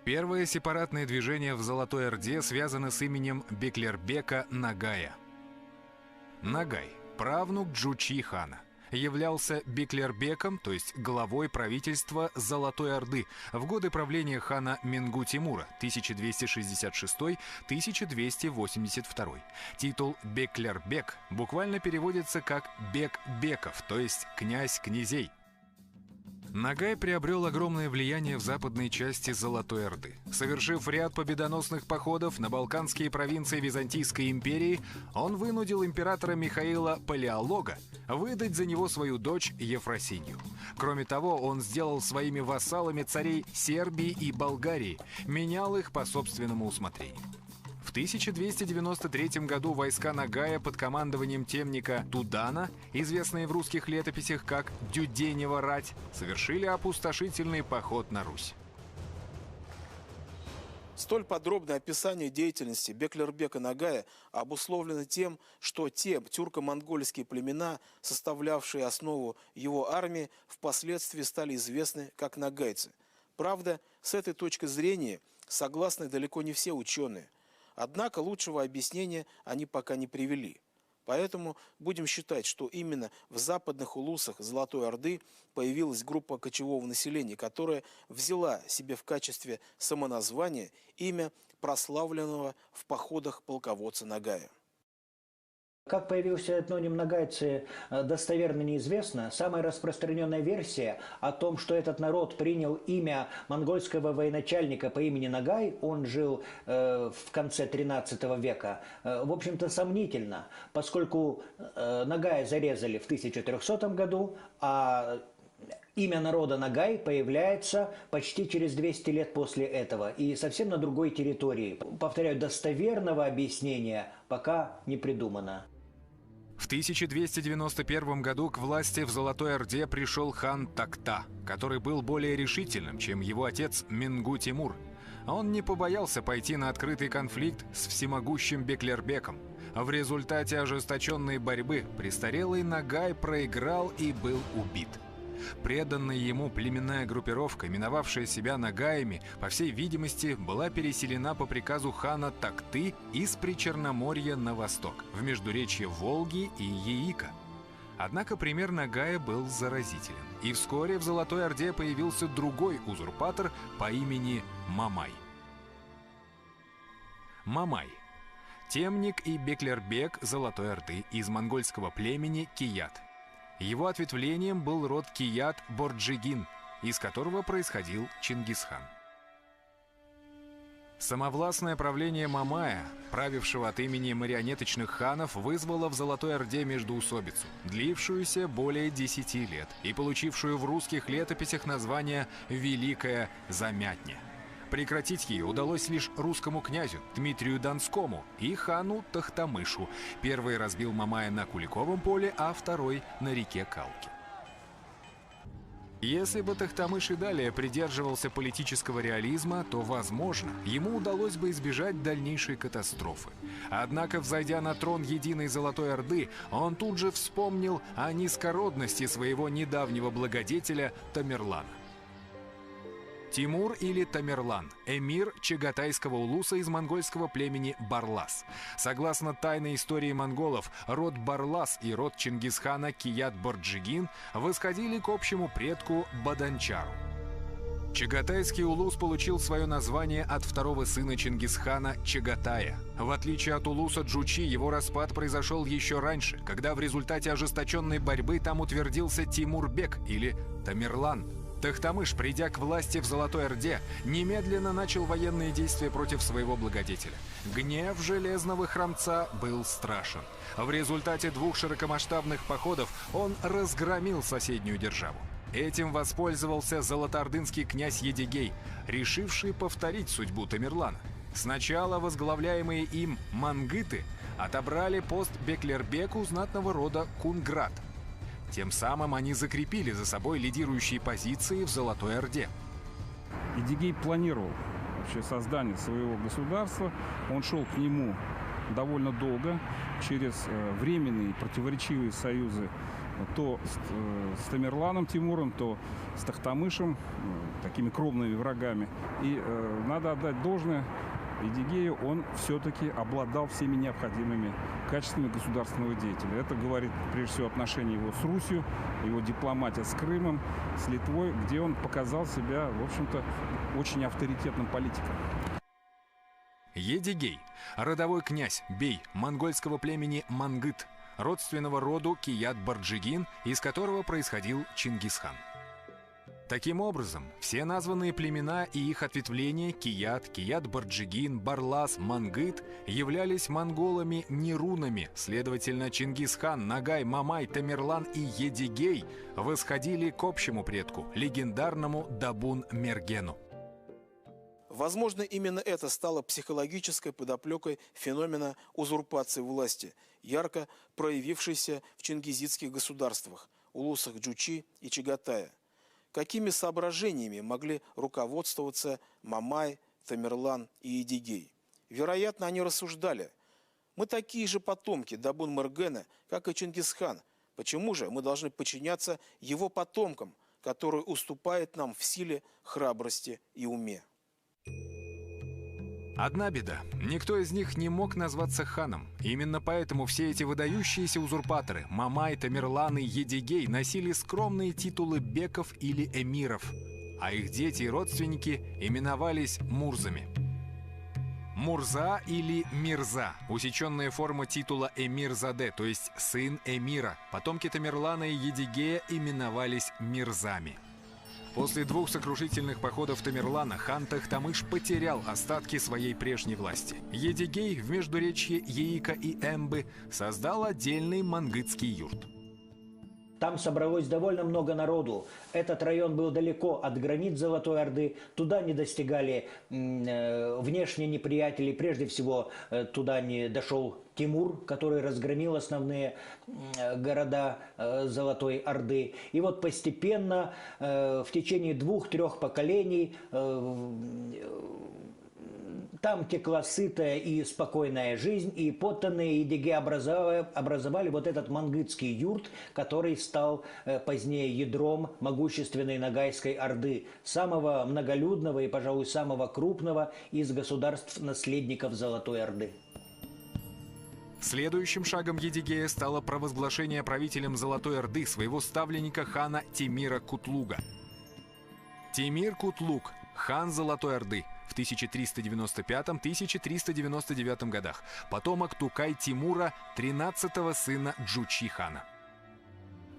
Первое сепаратное движение в Золотой Орде связано с именем Беклербека Нагая. Нагай, правнук Джучи хана, являлся Беклербеком, то есть главой правительства Золотой Орды в годы правления хана Менгу Тимура 1266-1282. Титул Беклербек буквально переводится как «бек беков», то есть «князь князей». Нагай приобрел огромное влияние в западной части Золотой Орды. Совершив ряд победоносных походов на балканские провинции Византийской империи, он вынудил императора Михаила Палеолога выдать за него свою дочь Ефросинью. Кроме того, он сделал своими вассалами царей Сербии и Болгарии, менял их по собственному усмотрению. В 1293 году войска Нагая под командованием темника Тудана, известные в русских летописях как Дюденева рать, совершили опустошительный поход на Русь. Столь подробное описание деятельности Беклербека Нагая обусловлено тем, что те тюрко-монгольские племена, составлявшие основу его армии, впоследствии стали известны как нагайцы. Правда, с этой точки зрения согласны далеко не все ученые. Однако лучшего объяснения они пока не привели. Поэтому будем считать, что именно в западных улусах Золотой Орды появилась группа кочевого населения, которая взяла себе в качестве самоназвания имя прославленного в походах полководца Нагая. Как появился этноним нагайцы, достоверно неизвестно. Самая распространенная версия о том, что этот народ принял имя монгольского военачальника по имени Нагай, он жил в конце XIII века, в общем-то сомнительно, поскольку Нагая зарезали в 1300 году, а имя народа Нагай появляется почти через 200 лет после этого и совсем на другой территории. Повторяю, достоверного объяснения пока не придумано. В 1291 году к власти в Золотой Орде пришел хан Такта, который был более решительным, чем его отец Менгу Тимур. Он не побоялся пойти на открытый конфликт с всемогущим Беклербеком. В результате ожесточенной борьбы престарелый Нагай проиграл и был убит. Преданная ему племенная группировка, именовавшая себя Нагаями, по всей видимости, была переселена по приказу хана Такты из Причерноморья на восток, в междуречье Волги и Яика. Однако пример Нагая был заразителен, и вскоре в Золотой Орде появился другой узурпатор по имени Мамай. Мамай – темник и Беклербек Золотой Орды из монгольского племени Кият. Его ответвлением был род Кият-Борджигин, из которого происходил Чингисхан. Самовластное правление Мамая, правившего от имени марионеточных ханов, вызвало в Золотой Орде междоусобицу, длившуюся более 10 лет и получившую в русских летописях название «Великая Замятня». Прекратить ее удалось лишь русскому князю Дмитрию Донскому и хану Тохтамышу. Первый разбил Мамая на Куликовом поле, а второй — на реке Калке. Если бы Тохтамыш и далее придерживался политического реализма, то, возможно, ему удалось бы избежать дальнейшей катастрофы. Однако, взойдя на трон единой Золотой Орды, он тут же вспомнил о низкородности своего недавнего благодетеля Тамерлана. Тимур или Тамерлан – эмир чагатайского улуса из монгольского племени Барлас. Согласно тайной истории монголов, род Барлас и род Чингисхана Кият-Борджигин восходили к общему предку Баданчару. Чагатайский улус получил свое название от второго сына Чингисхана Чагатая. В отличие от улуса Джучи, его распад произошел еще раньше, когда в результате ожесточенной борьбы там утвердился Тимурбек или Тамерлан. Тохтамыш, придя к власти в Золотой Орде, немедленно начал военные действия против своего благодетеля. Гнев Железного Храмца был страшен. В результате двух широкомасштабных походов он разгромил соседнюю державу. Этим воспользовался золотоордынский князь Едигей, решивший повторить судьбу Тамерлана. Сначала возглавляемые им мангыты отобрали пост Беклербеку знатного рода Кунград. Тем самым они закрепили за собой лидирующие позиции в Золотой Орде. Едигей планировал вообще создание своего государства. Он шел к нему довольно долго, через временные противоречивые союзы то с Тамерланом Тимуром, то с Тохтамышем, такими кровными врагами. И надо отдать должное Едигею, он все-таки обладал всеми необходимыми качествами государственного деятеля. Это говорит, прежде всего, отношение его с Русью, его дипломатия с Крымом, с Литвой, где он показал себя, в общем-то, очень авторитетным политиком. Едигей – родовой князь, бей монгольского племени Мангыт, родственного роду Кият-Борджигин, из которого происходил Чингисхан. Таким образом, все названные племена и их ответвления Кият, Кият-Борджигин, Барлас, Мангыт являлись монголами нерунами, следовательно, Чингисхан, Нагай, Мамай, Тамерлан и Едигей восходили к общему предку, легендарному Дабун-Мергену. Возможно, именно это стало психологической подоплекой феномена узурпации власти, ярко проявившейся в чингизидских государствах, улусах Джучи и Чагатая. Какими соображениями могли руководствоваться Мамай, Тамерлан и Едигей? Вероятно, они рассуждали: мы такие же потомки Дабун-Мергена, как и Чингисхан. Почему же мы должны подчиняться его потомкам, который уступает нам в силе, храбрости и уме? Одна беда. Никто из них не мог назваться ханом. Именно поэтому все эти выдающиеся узурпаторы Мамай, Тамерлан и Едигей носили скромные титулы беков или эмиров, а их дети и родственники именовались мурзами. Мурза или Мирза – усеченная форма титула Эмир-Заде, то есть сын эмира. Потомки Тамерлана и Едигея именовались мирзами. После двух сокрушительных походов Тамерлана хан Тохтамыш потерял остатки своей прежней власти. Едигей в междуречье Яика и Эмбы создал отдельный мангытский юрт. Там собралось довольно много народу. Этот район был далеко от границ Золотой Орды. Туда не достигали внешние неприятели. Прежде всего, туда не дошел Тимур, который разгромил основные города Золотой Орды. И вот постепенно, в течение 2-3 поколений, там текла сытая и спокойная жизнь, и подданные Едигея образовали вот этот мангытский юрт, который стал позднее ядром могущественной Ногайской Орды, самого многолюдного и, пожалуй, самого крупного из государств-наследников Золотой Орды. Следующим шагом Едигея стало провозглашение правителем Золотой Орды своего ставленника хана Тимира Кутлуга. Тимир Кутлуг, хан Золотой Орды, в 1395-1399 годах, потомок Тукай-Тимура, 13-го сына Джучи-хана.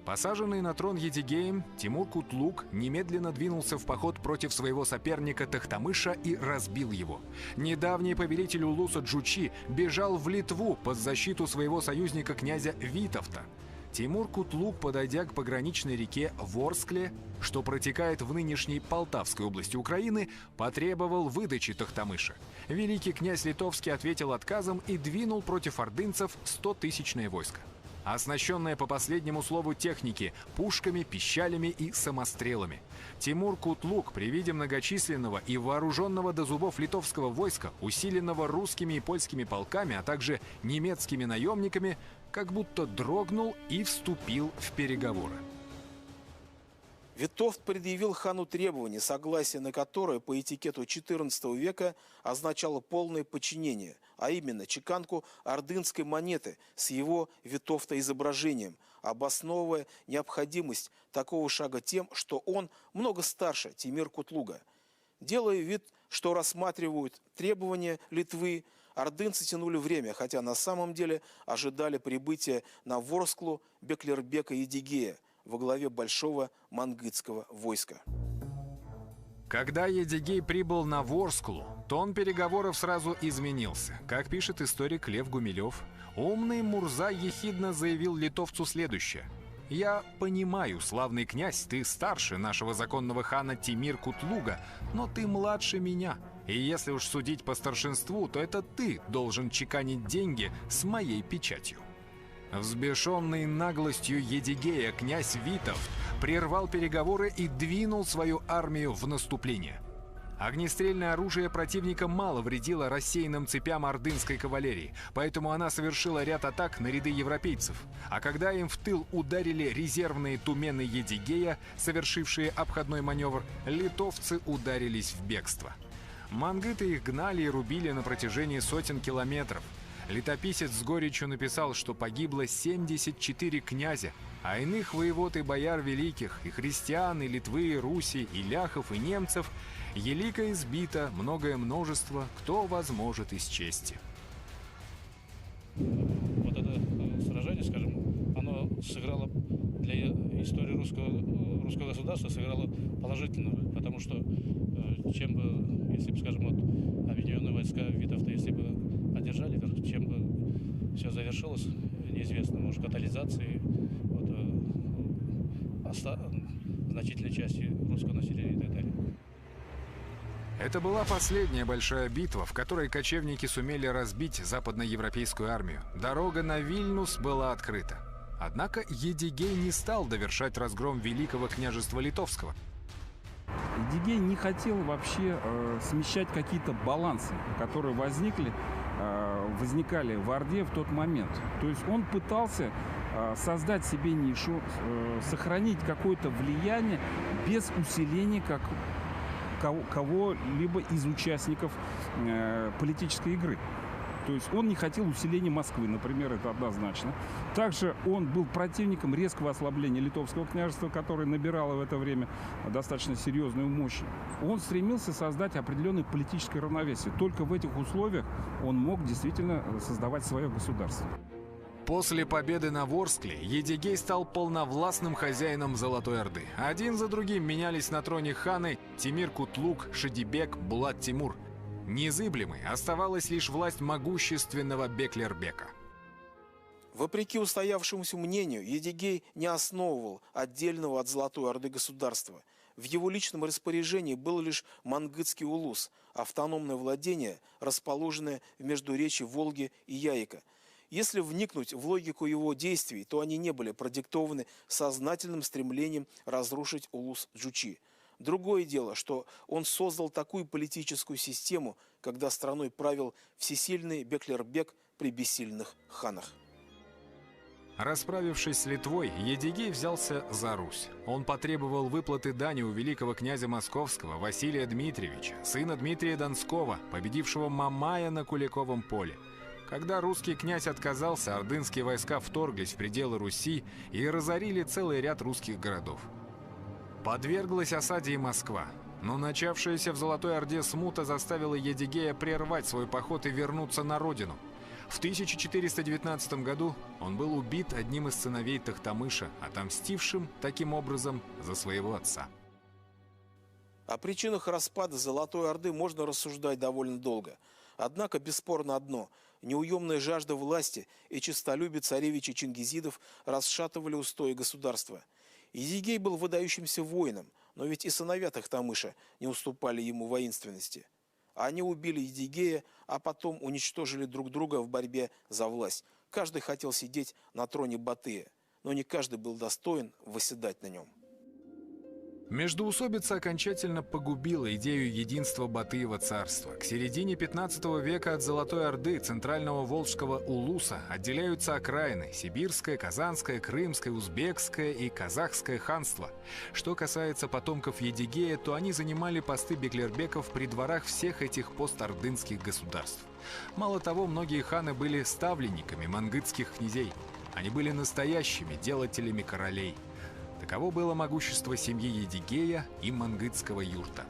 Посаженный на трон Едигеем, Тимур Кутлуг немедленно двинулся в поход против своего соперника Тохтамыша и разбил его. Недавний повелитель улуса Джучи бежал в Литву под защиту своего союзника князя Витовта. Тимур Кутлуг, подойдя к пограничной реке Ворскле, что протекает в нынешней Полтавской области Украины, потребовал выдачи Тохтамыша. Великий князь Литовский ответил отказом и двинул против ордынцев 100-тысячное войско, оснащенное по последнему слову техники, пушками, пищалями и самострелами. Тимур Кутлуг при виде многочисленного и вооруженного до зубов литовского войска, усиленного русскими и польскими полками, а также немецкими наемниками, как будто дрогнул и вступил в переговоры. Витовт предъявил хану требования, согласие на которое по этикету XIV века означало полное подчинение, а именно чеканку ордынской монеты с его Витовта изображением, обосновывая необходимость такого шага тем, что он много старше Тимир Кутлуга. Делая вид, что рассматривают требования Литвы, ордынцы тянули время, хотя на самом деле ожидали прибытия на Ворсклу Беклербека Едигея во главе большого мангытского войска. Когда Едигей прибыл на Ворсклу, тон переговоров сразу изменился. Как пишет историк Лев Гумилев, умный Мурза ехидно заявил литовцу следующее: «Я понимаю, славный князь, ты старше нашего законного хана Тимир Кутлуга, но ты младше меня. И если уж судить по старшинству, то это ты должен чеканить деньги с моей печатью». Взбешенный наглостью Едигея князь Витовт прервал переговоры и двинул свою армию в наступление. Огнестрельное оружие противника мало вредило рассеянным цепям ордынской кавалерии, поэтому она совершила ряд атак на ряды европейцев. А когда им в тыл ударили резервные тумены Едигея, совершившие обходной маневр, литовцы ударились в бегство. Мангыты их гнали и рубили на протяжении сотен километров. Летописец с горечью написал, что погибло 74 князя, а иных воевод и бояр великих, и христиан, и Литвы, и Руси, и ляхов, и немцев, елико избито многое множество, кто возможет из чести. Вот это сражение, скажем, оно сыграло для истории русского государства сыграло положительную, потому что чем бы, если бы, скажем, вот объединенные войска Витовта, если бы одержали, чем бы все завершилось, неизвестно, может, катализацией вот, значительной части русского населения и так далее. Это была последняя большая битва, в которой кочевники сумели разбить западноевропейскую армию. Дорога на Вильнюс была открыта. Однако Едигей не стал довершать разгром Великого княжества Литовского. Едигей не хотел вообще смещать какие-то балансы, которые возникали в Орде в тот момент. То есть он пытался создать себе нишу, сохранить какое-то влияние без усиления кого-либо из участников политической игры. То есть он не хотел усиления Москвы, например, это однозначно. Также он был противником резкого ослабления Литовского княжества, которое набирало в это время достаточно серьезную мощь. Он стремился создать определенное политическое равновесие. Только в этих условиях он мог действительно создавать свое государство. После победы на Ворскле Едигей стал полновластным хозяином Золотой Орды. Один за другим менялись на троне ханы Тимир Кутлук, Шадибек, Булат Тимур. Незыблемой оставалась лишь власть могущественного Беклербека. Вопреки устоявшемуся мнению, Едигей не основывал отдельного от Золотой Орды государства. В его личном распоряжении был лишь Мангытский улус, автономное владение, расположенное в междуречье Волги и Яика. Если вникнуть в логику его действий, то они не были продиктованы сознательным стремлением разрушить улус Джучи. Другое дело, что он создал такую политическую систему, когда страной правил всесильный Беклербек при бессильных ханах. Расправившись с Литвой, Едигей взялся за Русь. Он потребовал выплаты дани у великого князя Московского Василия Дмитриевича, сына Дмитрия Донского, победившего Мамая на Куликовом поле. Когда русский князь отказался, ордынские войска вторглись в пределы Руси и разорили целый ряд русских городов. Подверглась осаде и Москва, но начавшаяся в Золотой Орде смута заставила Едигея прервать свой поход и вернуться на родину. В 1419 году он был убит одним из сыновей Тохтамыша, отомстившим таким образом за своего отца. О причинах распада Золотой Орды можно рассуждать довольно долго. Однако бесспорно одно – неуемная жажда власти и честолюбие царевичей чингизидов расшатывали устои государства. Едигей был выдающимся воином, но ведь и сыновья Тохтамыша не уступали ему воинственности. Они убили Едигея, а потом уничтожили друг друга в борьбе за власть. Каждый хотел сидеть на троне Батыя, но не каждый был достоин восседать на нем. Междоусобица окончательно погубила идею единства Батыева царства. К середине 15 века от Золотой Орды, центрального Волжского улуса, отделяются окраины – Сибирское, Казанское, Крымское, Узбекское и Казахское ханство. Что касается потомков Едигея, то они занимали посты беклербеков при дворах всех этих постордынских государств. Мало того, многие ханы были ставленниками мангытских князей. Они были настоящими делателями королей. Таково было могущество семьи Едигея и мангытского юрта.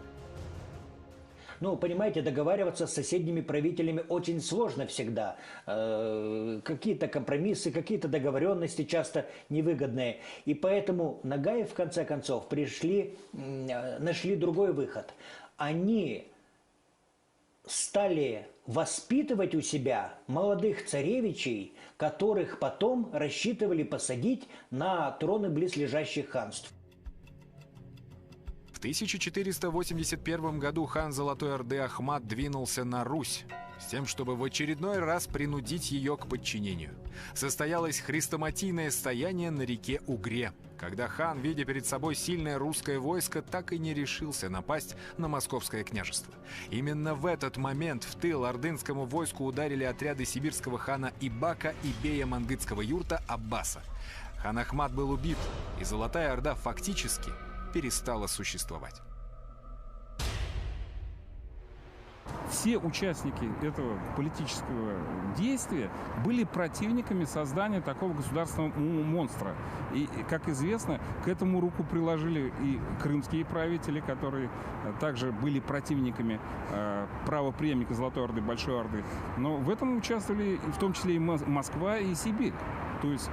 Ну, понимаете, договариваться с соседними правителями очень сложно всегда. Какие-то компромиссы, какие-то договоренности часто невыгодные. И поэтому Нагаи, в конце концов, нашли другой выход. Они стали воспитывать у себя молодых царевичей, которых потом рассчитывали посадить на троны близлежащих ханств. В 1481 году хан Золотой Орды Ахмат двинулся на Русь. с тем, чтобы в очередной раз принудить ее к подчинению. Состоялось хрестоматийное стояние на реке Угре, когда хан, видя перед собой сильное русское войско, так и не решился напасть на московское княжество. Именно в этот момент в тыл ордынскому войску ударили отряды сибирского хана Ибака и бея мангытского юрта Аббаса. Хан Ахмат был убит, и Золотая Орда фактически перестала существовать. Все участники этого политического действия были противниками создания такого государственного монстра. И, как известно, к этому руку приложили и крымские правители, которые также были противниками правопреемника Золотой Орды, Большой Орды. Но в этом участвовали в том числе и Москва, и Сибирь. То есть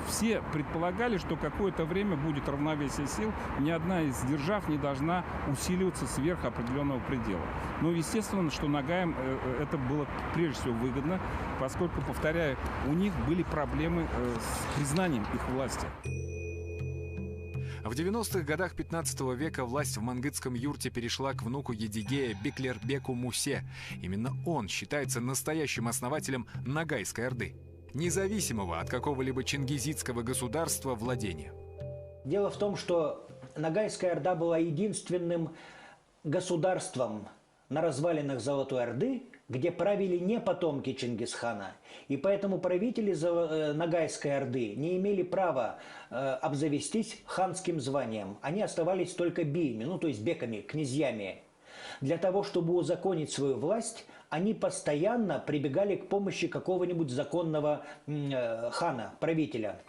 все предполагали, что какое-то время будет равновесие сил, ни одна из держав не должна усиливаться сверх определенного предела. Но естественно, что Ногаям это было прежде всего выгодно, поскольку, повторяю, у них были проблемы с признанием их власти. В 90-х годах 15 века власть в мангытском юрте перешла к внуку Едигея Беклербеку Мусе. Именно он считается настоящим основателем Ногайской Орды, независимого от какого-либо чингизидского государства владения. Дело в том, что Ногайская Орда была единственным государством на развалинах Золотой Орды, где правили не потомки Чингисхана. И поэтому правители Ногайской Орды не имели права обзавестись ханским званием. Они оставались только биями, то есть беками, князьями. Для того, чтобы узаконить свою власть, они постоянно прибегали к помощи какого-нибудь законного хана, правителя.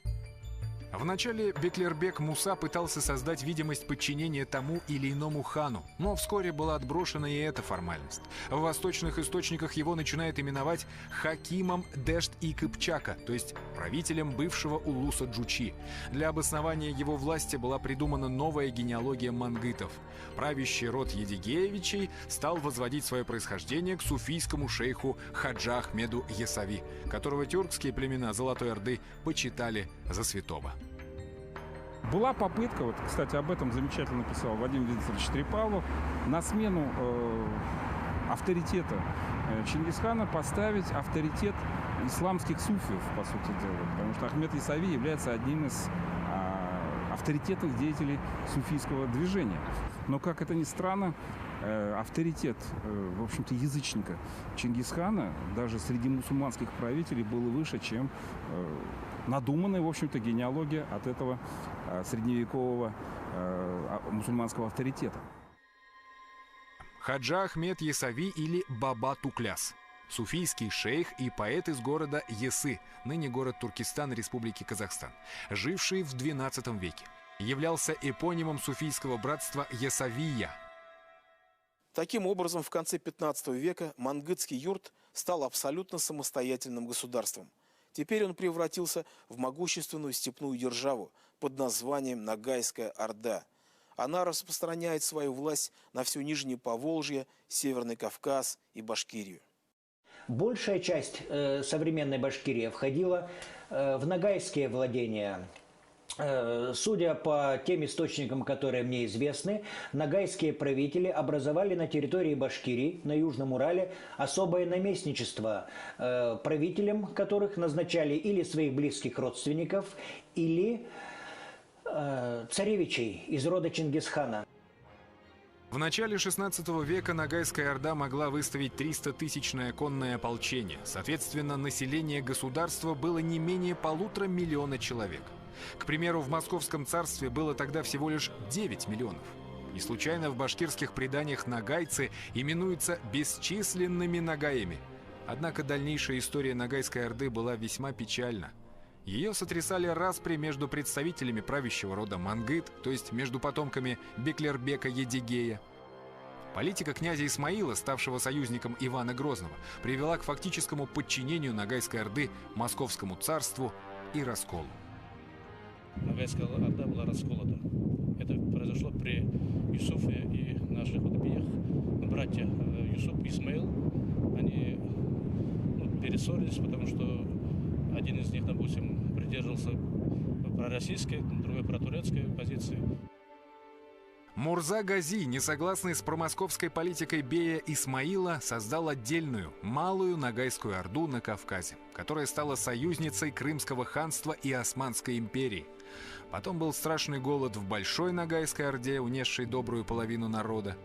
Вначале Беклербек Муса пытался создать видимость подчинения тому или иному хану, но вскоре была отброшена и эта формальность. В восточных источниках его начинают именовать Хакимом Дешт и Кыпчака, то есть правителем бывшего улуса Джучи. Для обоснования его власти была придумана новая генеалогия мангытов. Правящий род Едигеевичей стал возводить свое происхождение к суфийскому шейху Хаджа Ахмеду Есави, которого тюркские племена Золотой Орды почитали за святого. Была попытка, кстати, об этом замечательно писал Вадим Викторович Трепалов, на смену авторитета Чингисхана поставить авторитет исламских суфиев, по сути дела. Потому что Ахмед Есави является одним из авторитетных деятелей суфийского движения. Но, как это ни странно, авторитет, в общем-то, язычника Чингисхана даже среди мусульманских правителей был выше, чем надуманная, в общем-то, генеалогия от этого средневекового мусульманского авторитета. Хаджа Ахмед Есави или Баба Тукляс. Суфийский шейх и поэт из города Есы, ныне город Туркестан Республики Казахстан, живший в XII веке. Являлся эпонимом суфийского братства Есавия. Таким образом, в конце 15 века мангытский юрт стал абсолютно самостоятельным государством. Теперь он превратился в могущественную степную державу под названием Ногайская Орда. Она распространяет свою власть на все Нижнее Поволжье, Северный Кавказ и Башкирию. Большая часть современной Башкирии входила в ногайские владения. Судя по тем источникам, которые мне известны, ногайские правители образовали на территории Башкирии, на Южном Урале, особое наместничество, правителем которых назначали или своих близких родственников, или царевичей из рода Чингисхана. В начале 16 века Ногайская Орда могла выставить 300-тысячное конное ополчение. Соответственно, население государства было не менее 1,5 миллиона человек. К примеру, в Московском царстве было тогда всего лишь 9 миллионов. Не случайно в башкирских преданиях ногайцы именуются бесчисленными ногаями. Однако дальнейшая история Ногайской Орды была весьма печальна. Ее сотрясали распри между представителями правящего рода мангыт, то есть между потомками Беклербека Едигея. Политика князя Исмаила, ставшего союзником Ивана Грозного, привела к фактическому подчинению Ногайской Орды Московскому царству и расколу. Ногайская Орда была расколота. Это произошло при Юсуфе и наших беях. Братья Юсуф и Исмаил, они перессорились, потому что один из них, допустим, придерживался пророссийской, другой протурецкой позиции. Мурза Гази, несогласный с промосковской политикой бея Исмаила, создал отдельную, малую Ногайскую Орду на Кавказе, которая стала союзницей Крымского ханства и Османской империи. Потом был страшный голод в Большой Ногайской Орде, унесший добрую половину народа.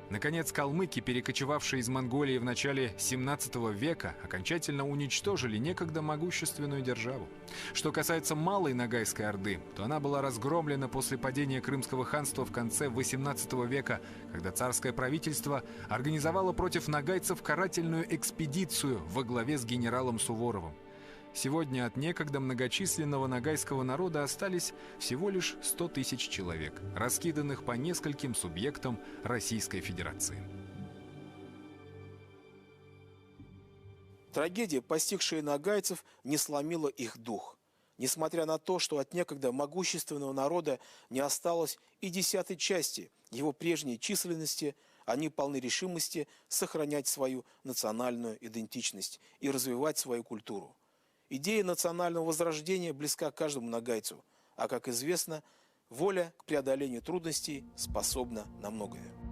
Наконец, калмыки, перекочевавшие из Монголии в начале 17 века, окончательно уничтожили некогда могущественную державу. Что касается Малой Ногайской Орды, то она была разгромлена после падения Крымского ханства в конце 18 века, когда царское правительство организовало против ногайцев карательную экспедицию во главе с генералом Суворовым. Сегодня от некогда многочисленного ногайского народа остались всего лишь 100 тысяч человек, раскиданных по нескольким субъектам Российской Федерации. Трагедия, постигшая ногайцев, не сломила их дух. Несмотря на то, что от некогда могущественного народа не осталось и 10-й части его прежней численности, они полны решимости сохранять свою национальную идентичность и развивать свою культуру. Идея национального возрождения близка каждому ногайцу, а, как известно, воля к преодолению трудностей способна на многое.